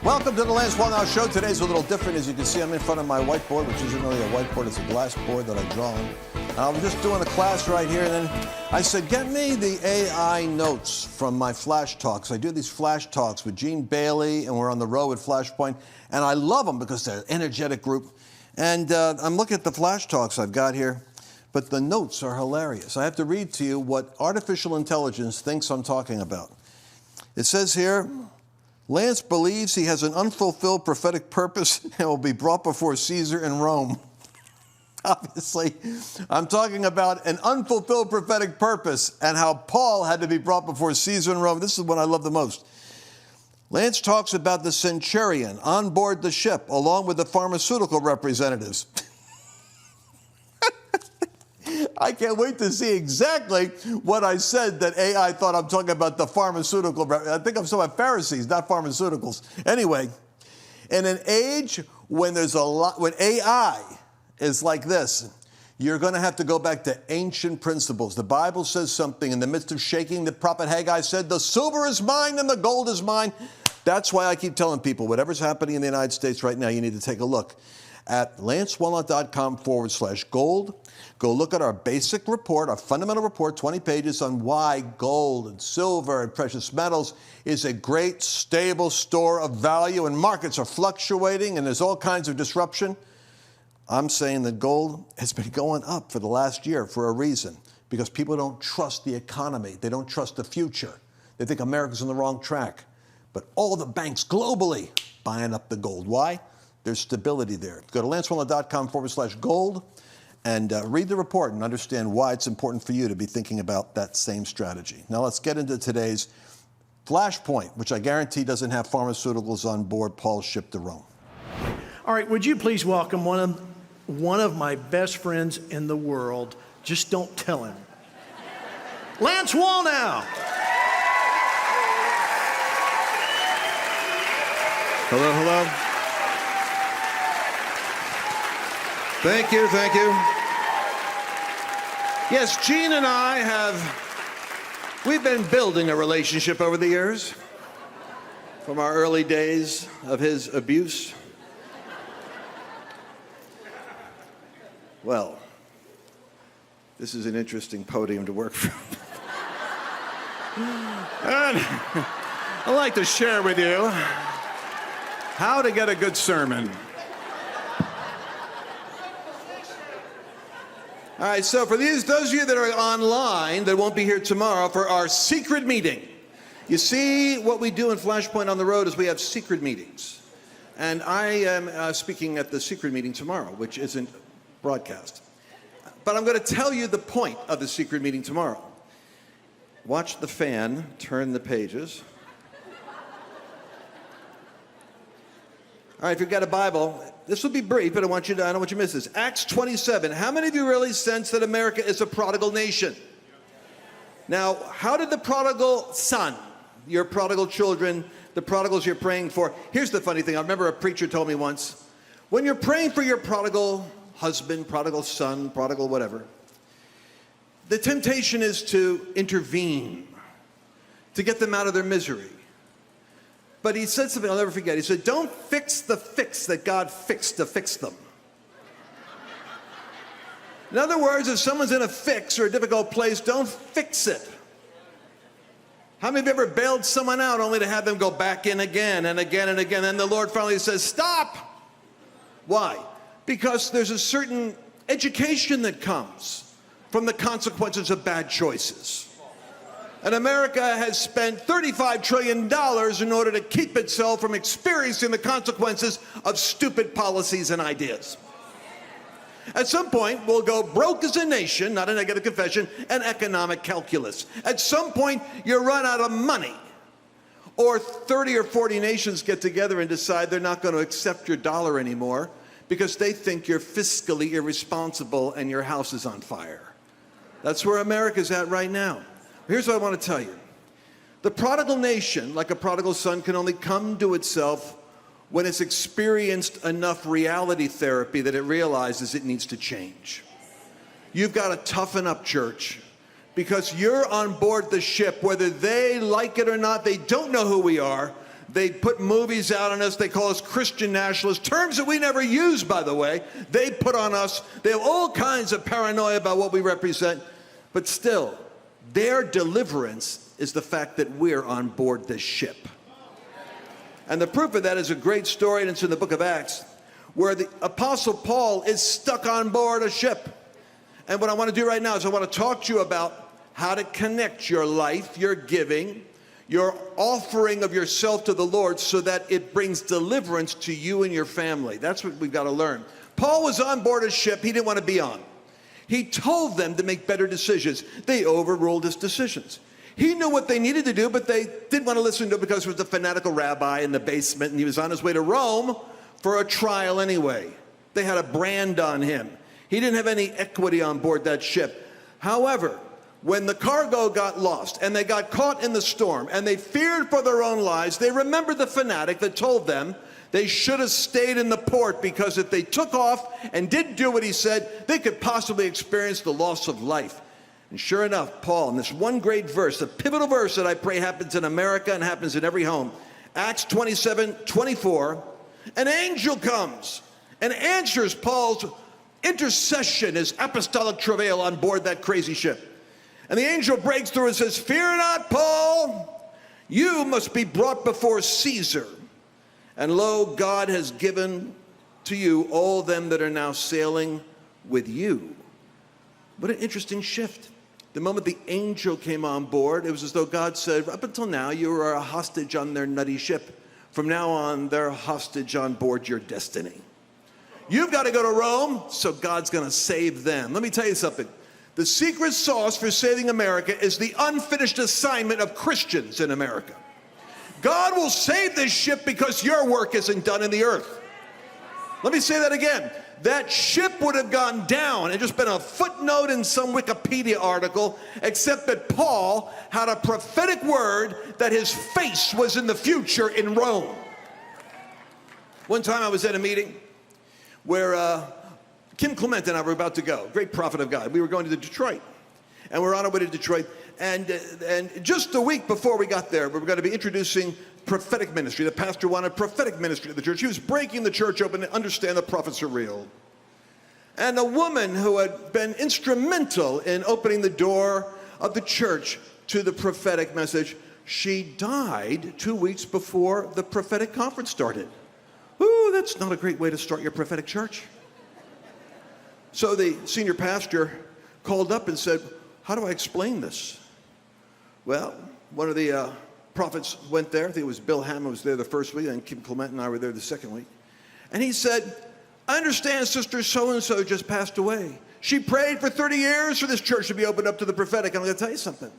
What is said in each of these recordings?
Welcome to the Lance Wallnau Show. Today's a little different. As you can see, I'm in front of my whiteboard, which isn't really a whiteboard. It's a glass board that I draw on. And I was just doing a class right here, and then I said, get me the AI notes from my flash talks. I do these flash talks with Gene Bailey, and we're on the road with Flashpoint. And I love them because they're an energetic group. And I'm looking at the flash talks I've got here, but the notes are hilarious. I have to read to you what artificial intelligence thinks I'm talking about. It says here, Lance believes he has an unfulfilled prophetic purpose and will be brought before Caesar in Rome. Obviously, I'm talking about an unfulfilled prophetic purpose and how Paul had to be brought before Caesar in Rome. This is what I love the most. Lance talks about the centurion on board the ship along with the pharmaceutical representatives. I can't wait to see exactly what I said that AI thought I'm talking about the pharmaceutical. I think I'm talking about Pharisees, not pharmaceuticals. Anyway, in an age when there's a lot, when AI is like this, you're going to have to go back to ancient principles. The Bible says something in the midst of shaking. The prophet Haggai said, the silver is mine and the gold is mine. That's why I keep telling people, whatever's happening in the United States right now, you need to take a look at lancewallnau.com/gold. Go look at our basic report, our fundamental report, 20 pages on why gold and silver and precious metals is a great, stable store of value, and markets are fluctuating and there's all kinds of disruption. I'm saying that gold has been going up for the last year for a reason, because people don't trust the economy. They don't trust the future. They think America's on the wrong track. But all the banks globally buying up the gold. Why? There's stability there. Go to lancewallnau.com/gold and read the report and understand why it's important for you to be thinking about that same strategy. Now let's get into today's Flashpoint, which I guarantee doesn't have pharmaceuticals on board Paul's ship to Rome. All right, would you please welcome one of my best friends in the world. Just don't tell him. Lance Wallnau. Hello, hello. Thank you, thank you. Yes, Gene and I we've been building a relationship over the years, from our early days of his abuse. Well, this is an interesting podium to work from. And I'd like to share with you how to get a good sermon. All right, so for those of you that are online that won't be here tomorrow for our secret meeting, you see what we do in Flashpoint on the road is we have secret meetings. And I am speaking at the secret meeting tomorrow, which isn't broadcast. But I'm going to tell you the point of the secret meeting tomorrow. Watch the fan turn the pages. All right, if you've got a Bible, this will be brief, but I don't want you to miss this. Acts 27. How many of you really sense that America is a prodigal nation? Now, how did the prodigal son, your prodigal children, the prodigals you're praying for? Here's the funny thing. I remember a preacher told me once, when you're praying for your prodigal husband, prodigal son, prodigal whatever, the temptation is to intervene, to get them out of their misery. But he said something I'll never forget. He said, don't fix the fix that God fixed to fix them. In other words, if someone's in a fix or a difficult place, don't fix it. How many of you ever bailed someone out only to have them go back in again and again and again? And the Lord finally says, stop. Why? Because there's a certain education that comes from the consequences of bad choices. And America has spent $35 trillion in order to keep itself from experiencing the consequences of stupid policies and ideas. At some point, we'll go broke as a nation, not a negative confession, and economic calculus. At some point, you run out of money. Or 30 or 40 nations get together and decide they're not going to accept your dollar anymore because they think you're fiscally irresponsible and your house is on fire. That's where America's at right now. Here's what I want to tell you. The prodigal nation, like a prodigal son, can only come to itself when it's experienced enough reality therapy that it realizes it needs to change. You've got to toughen up, church, because you're on board the ship, whether they like it or not. They don't know who we are. They put movies out on us. They call us Christian nationalists, terms that we never use, by the way. They put on us. They have all kinds of paranoia about what we represent. But still, their deliverance is the fact that we're on board this ship. And the proof of that is a great story, and it's in the book of Acts, where the Apostle Paul is stuck on board a ship. And what I want to do right now is I want to talk to you about how to connect your life, your giving, your offering of yourself to the Lord so that it brings deliverance to you and your family. That's what we've got to learn. Paul was on board a ship he didn't want to be on. He told them to make better decisions. They overruled his decisions. He knew what they needed to do, but they didn't want to listen to it because there was a fanatical rabbi in the basement, and he was on his way to Rome for a trial anyway. They had a brand on him. He didn't have any equity on board that ship. However, when the cargo got lost and they got caught in the storm and they feared for their own lives, they remembered the fanatic that told them they should have stayed in the port, because if they took off and didn't do what he said, they could possibly experience the loss of life. And sure enough, Paul, in this one great verse, a pivotal verse that I pray happens in America and happens in every home, Acts 27:24, an angel comes and answers Paul's intercession, his apostolic travail on board that crazy ship. And the angel breaks through and says, "Fear not, Paul, you must be brought before Caesar. And lo, God has given to you all them that are now sailing with you." What an interesting shift. The moment the angel came on board, it was as though God said, up until now, you were a hostage on their nutty ship. From now on, they're a hostage on board your destiny. You've got to go to Rome, so God's going to save them. Let me tell you something. The secret sauce for saving America is the unfinished assignment of Christians in America. God will save this ship because your work isn't done in the earth. Let me say that again. That ship would have gone down and just been a footnote in some Wikipedia article, except that Paul had a prophetic word that his face was in the future in Rome. One time I was at a meeting where Kim Clement and I were about to go, great prophet of God. We were going to Detroit, and we're on our way to Detroit. And just a week before we got there, we were going to be introducing prophetic ministry. The pastor wanted prophetic ministry to the church. He was breaking the church open to understand the prophets are real. And a woman who had been instrumental in opening the door of the church to the prophetic message, she died 2 weeks before the prophetic conference started. Ooh, that's not a great way to start your prophetic church. So the senior pastor called up and said, "How do I explain this?" Well, one of the prophets went there. I think it was Bill Hammond was there the first week, and Kim Clement and I were there the second week. And he said, "I understand Sister so-and-so just passed away. She prayed for 30 years for this church to be opened up to the prophetic. And I'm going to tell you something.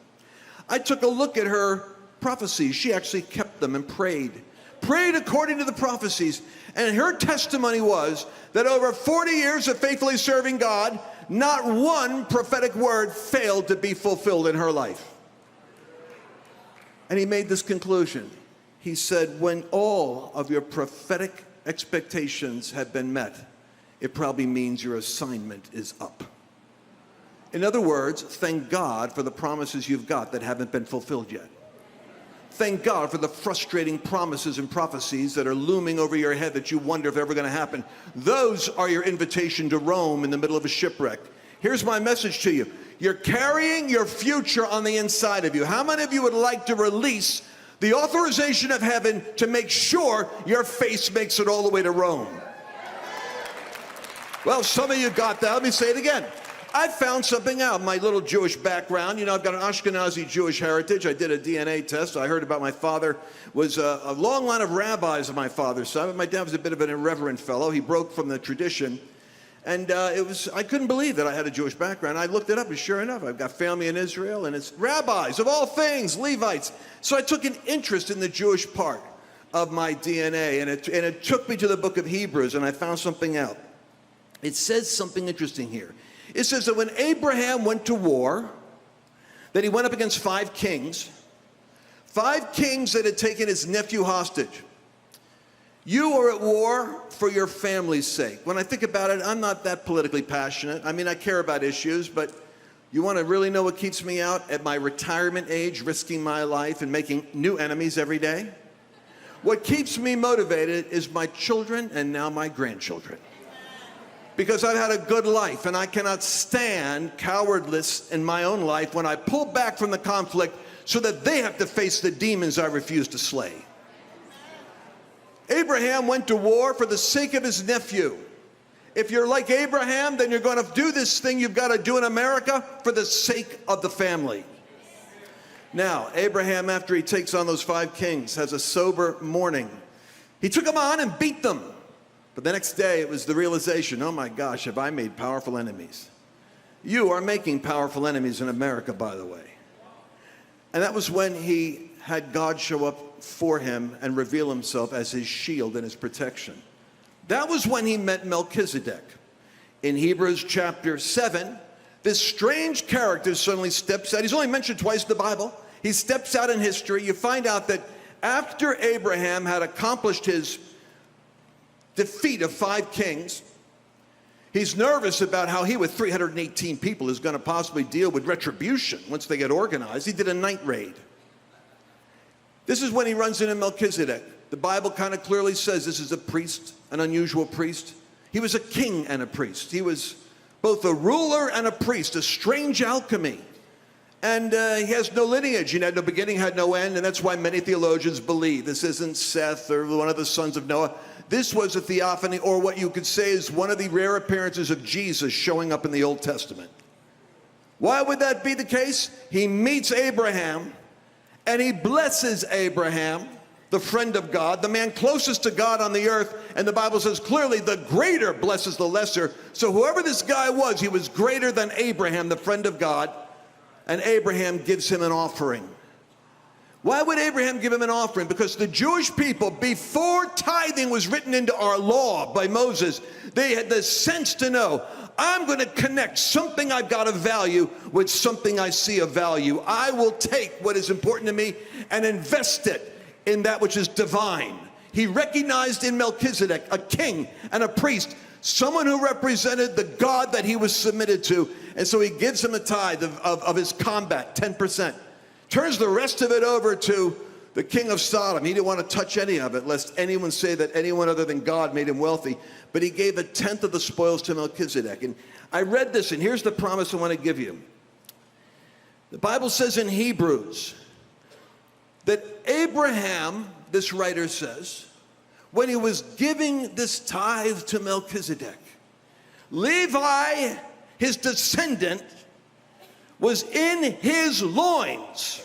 I took a look at her prophecies. She actually kept them and prayed according to the prophecies. And her testimony was that over 40 years of faithfully serving God, not one prophetic word failed to be fulfilled in her life." And he made this conclusion. He said, when all of your prophetic expectations have been met, it probably means your assignment is up. In other words, thank God for the promises you've got that haven't been fulfilled yet. Thank God for the frustrating promises and prophecies that are looming over your head that you wonder if they're ever going to happen. Those are your invitation to Rome in the middle of a shipwreck. Here's my message to you. You're carrying your future on the inside of you. How many of you would like to release the authorization of heaven to make sure your face makes it all the way to Rome? Well, some of you got that. Let me say it again. I found something out. My little Jewish background, you know, I've got an Ashkenazi Jewish heritage. I did a DNA test. I heard about my father was a long line of rabbis on my father's side. My dad was a bit of an irreverent fellow. He broke from the tradition. And I couldn't believe that I had a Jewish background. I looked it up, and sure enough, I've got family in Israel, and it's rabbis, of all things, Levites. So I took an interest in the Jewish part of my DNA, and it took me to the book of Hebrews, and I found something out. It says something interesting here. It says that when Abraham went to war, that he went up against 5 kings that had taken his nephew hostage. You are at war for your family's sake. When I think about it, I'm not that politically passionate. I mean, I care about issues, but you want to really know what keeps me out at my retirement age, risking my life and making new enemies every day? What keeps me motivated is my children and now my grandchildren. Because I've had a good life, and I cannot stand cowardness in my own life when I pull back from the conflict so that they have to face the demons I refuse to slay. Abraham went to war for the sake of his nephew. If you're like Abraham, then you're going to do this thing you've got to do in America for the sake of the family. Now, Abraham, after he takes on those 5 kings, has a sober mourning. He took them on and beat them. But the next day, it was the realization, oh my gosh, have I made powerful enemies? You are making powerful enemies in America, by the way. And that was when he had God show up for him and reveal himself as his shield and his protection. That was when he met Melchizedek. In Hebrews chapter 7, this strange character suddenly steps out. He's only mentioned twice in the Bible. He steps out in history. You find out that after Abraham had accomplished his defeat of 5 kings, he's nervous about how he, with 318 people, is going to possibly deal with retribution once they get organized. He did a night raid. This is when he runs into Melchizedek. The Bible kind of clearly says this is a priest, an unusual priest. He was a king and a priest. He was both a ruler and a priest, a strange alchemy. And he has no lineage. He had no beginning, had no end, and that's why many theologians believe this isn't Seth or one of the sons of Noah. This was a theophany, or what you could say is one of the rare appearances of Jesus showing up in the Old Testament. Why would that be the case? He meets Abraham, and he blesses Abraham, the friend of God, the man closest to God on the earth, and the Bible says clearly the greater blesses the lesser. So whoever this guy was, he was greater than Abraham, the friend of God, and Abraham gives him an offering. Why would Abraham give him an offering? Because the Jewish people, before tithing was written into our law by Moses, they had the sense to know, I'm going to connect something I've got of value with something I see of value. I will take what is important to me and invest it in that which is divine. He recognized in Melchizedek a king and a priest, someone who represented the God that he was submitted to. And so he gives him a tithe of his combat, 10%. Turns the rest of it over to the king of Sodom. He didn't want to touch any of it, lest anyone say that anyone other than God made him wealthy. But he gave 1/10 of the spoils to Melchizedek. And I read this, and here's the promise I want to give you. The Bible says in Hebrews that Abraham, this writer says, when he was giving this tithe to Melchizedek, Levi, his descendant, was in his loins.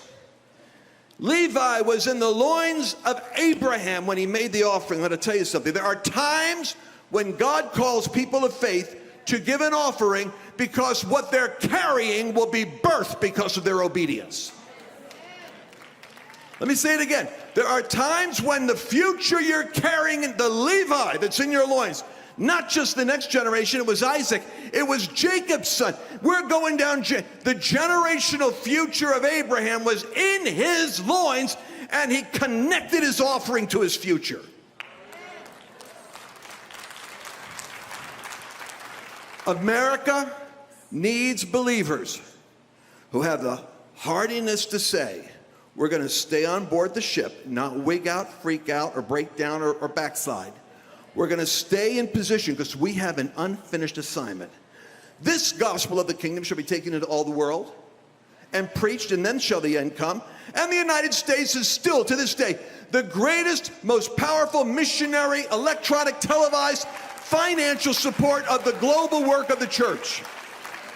Levi was in the loins of Abraham when he made the offering. I'm going to tell you something. There are times when God calls people of faith to give an offering because what they're carrying will be birthed because of their obedience. Let me say it again. There are times when the future you're carrying, the Levi that's in your loins, not just the next generation, it was Isaac, it was Jacob's son. We're going down, the generational future of Abraham was in his loins, and he connected his offering to his future. America needs believers who have the hardiness to say, we're going to stay on board the ship, not wig out, freak out, or break down, or backslide. We're going to stay in position because we have an unfinished assignment. This gospel of the kingdom shall be taken into all the world and preached, and then shall the end come. And the United States is still, to this day, the greatest, most powerful missionary, electronic, televised, financial support of the global work of the church.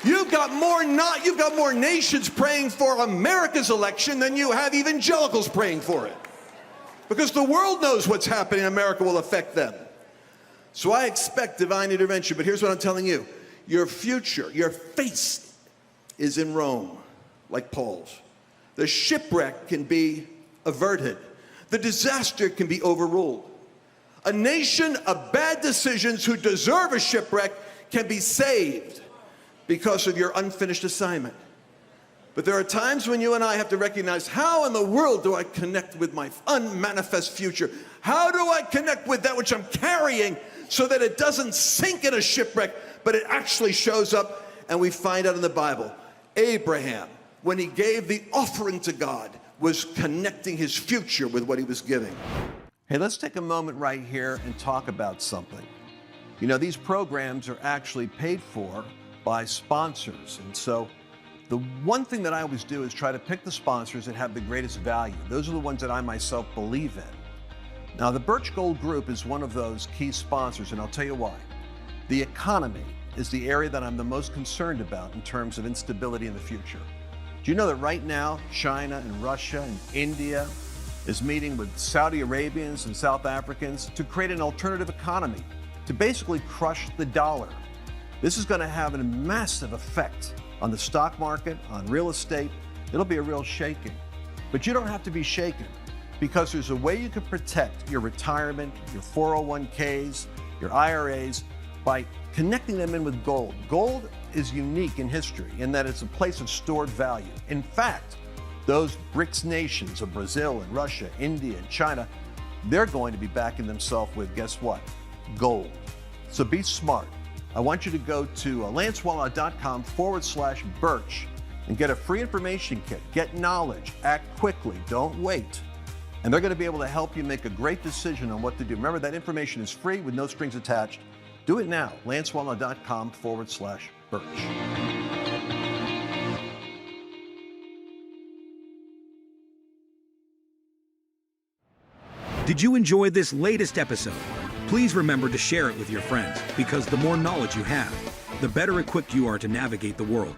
You've got more nations praying for America's election than you have evangelicals praying for it. Because the world knows what's happening in America will affect them. So I expect divine intervention, but here's what I'm telling you. Your future, your face is in Rome, like Paul's. The shipwreck can be averted. The disaster can be overruled. A nation of bad decisions who deserve a shipwreck can be saved because of your unfinished assignment. But there are times when you and I have to recognize, how in the world do I connect with my unmanifest future? How do I connect with that which I'm carrying so that it doesn't sink in a shipwreck, but it actually shows up? And we find out in the Bible, Abraham, when he gave the offering to God, was connecting his future with what he was giving. Hey, let's take a moment right here and talk about something. You know, these programs are actually paid for by sponsors. And so the one thing that I always do is try to pick the sponsors that have the greatest value. Those are the ones that I myself believe in. Now, the Birch Gold Group is one of those key sponsors, and I'll tell you why. The economy is the area that I'm the most concerned about in terms of instability in the future. Do you know that right now, China and Russia and India is meeting with Saudi Arabians and South Africans to create an alternative economy, to basically crush the dollar. This is going to have a massive effect on the stock market, on real estate. It'll be a real shaking. But you don't have to be shaken, because there's a way you can protect your retirement, your 401ks, your IRAs, by connecting them in with gold. Gold is unique in history in that it's a place of stored value. In fact, those BRICS nations of Brazil and Russia, India and China, they're going to be backing themselves with, guess what? Gold. So be smart. I want you to go to lancewallnau.com/birch and get a free information kit. Get knowledge, act quickly, don't wait. And they're going to be able to help you make a great decision on what to do. Remember, that information is free with no strings attached. Do it now, lancewallnau.com/birch. Did you enjoy this latest episode? Please remember to share it with your friends, because the more knowledge you have, the better equipped you are to navigate the world.